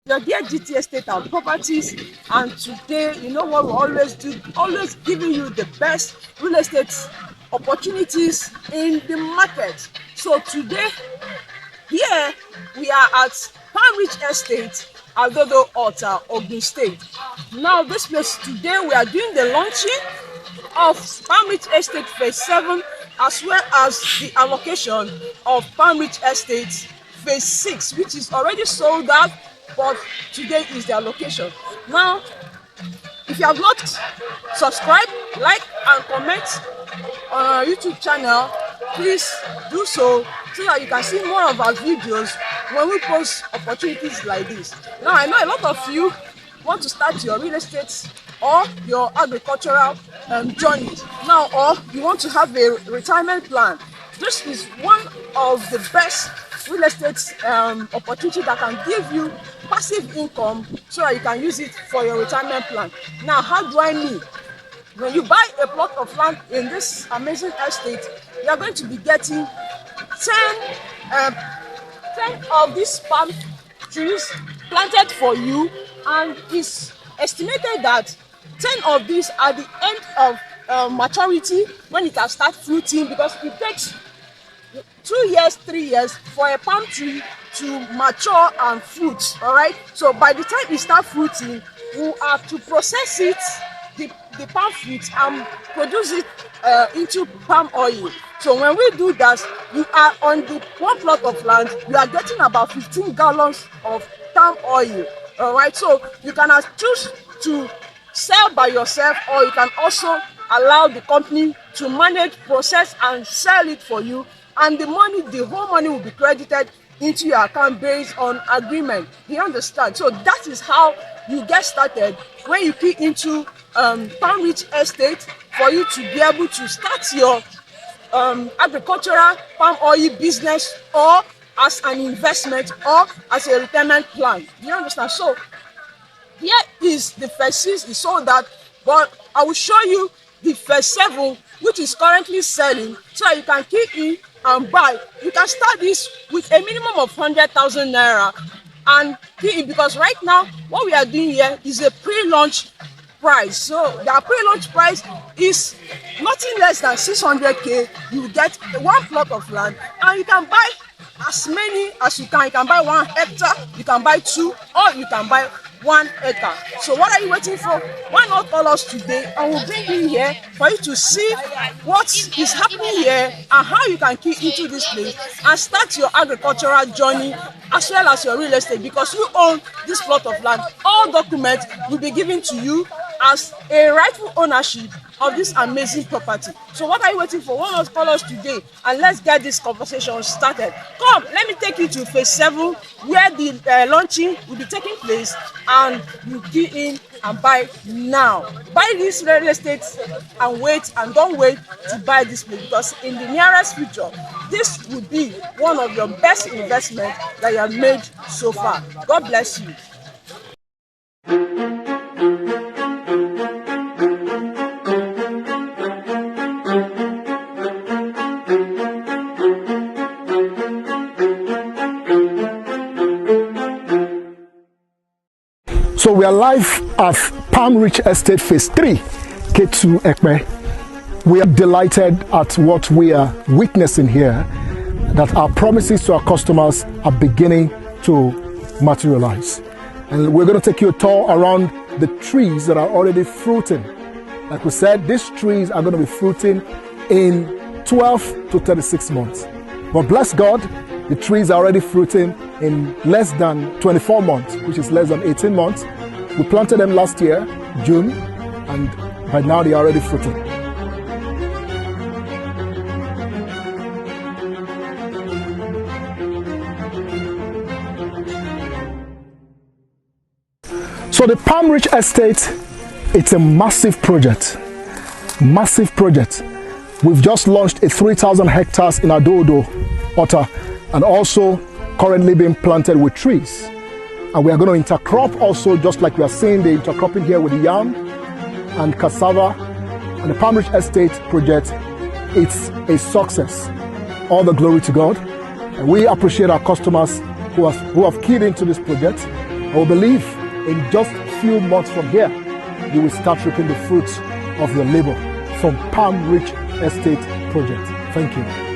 Your dear GT Estate and Properties, and today, you know what we always do, always giving you the best real estate opportunities in the market. So today, here we are at PalmRich Estate, Adodo Alta, Ogun State. Now this place, today we are doing the launching of PalmRich Estate Phase 7, as well as the allocation of PalmRich Estate Phase 6, which is already sold out, but today is the allocation. Now, if you have not subscribed, like and comment on our YouTube channel, please do so that you can see more of our videos when we post opportunities like this. Now, I know a lot of you want to start your real estate or your agricultural journey now, or you want to have a retirement plan. This is one of the best real estate opportunity that can give you passive income so that you can use it for your retirement plan. Now, how do I mean? When you buy a plot of land in this amazing estate, you are going to be getting 10 of these palm trees planted for you, and it's estimated that 10 of these at the end of maturity, when it can start fruiting, because it takes 2 years, 3 years for a palm tree to mature and fruit. All right, so by the time it starts fruiting, we have to process it, the palm fruit, and produce it into palm oil. So when we do that, you are on the one plot of land, you are getting about 15 gallons of palm oil. All right, so you can choose to sell by yourself, or you can also allow the company to manage, process, and sell it for you. And the money, the whole money will be credited into your account based on agreement. Do you understand? So that is how you get started when you key into PalmRich Estate, for you to be able to start your agricultural palm oil business, or as an investment, or as a retirement plan. Do you understand? So here is the Phase 6 is sold out, but I will show you the Phase 7, which is currently selling, so that you can key in and buy. You can start this with a minimum of 100,000 naira and key in, because right now what we are doing here is a pre-launch price. So the pre-launch price is nothing less than 600k. You get one plot of land, and you can buy as many as you can. You can buy 1 hectare, you can buy 2, or you can buy 1 acre. So what are you waiting for? Why not call us today, and we'll bring you here for you to see what is happening here and how you can key into this place and start your agricultural journey as well as your real estate, because you own this plot of land. All documents will be given to you as a rightful ownership of this amazing property. So what are you waiting for? Why not call us today, and let's get this conversation started. Come, let me take you to Phase 7, where the launching will be taking place, and you key in and buy now. Buy this real estate and wait, and don't wait to buy this place, because in the nearest future, this would be one of your best investments that you have made so far. God bless you. So we are live at PalmRich Estate Phase 3, K2 Ekpe. We are delighted at what we are witnessing here, that our promises to our customers are beginning to materialize. And we're going to take you a tour around the trees that are already fruiting. Like we said, these trees are going to be fruiting in 12 to 36 months. But bless God, the trees are already fruiting in less than 24 months, which is less than 18 months. We planted them last year, June, and by now they are already fruiting. So the PalmRich Estate, it's a massive project. Massive project. We've just launched a 3,000 hectares in Adodo Alta, and also currently being planted with trees. And we are going to intercrop also, just like we are seeing the intercropping here with the yam and cassava. And the PalmRich Estate project, it's a success. All the glory to God. And we appreciate our customers who have keyed into this project. I will believe in just a few months from here, you will start reaping the fruits of your labor from PalmRich Estate Project. Thank you.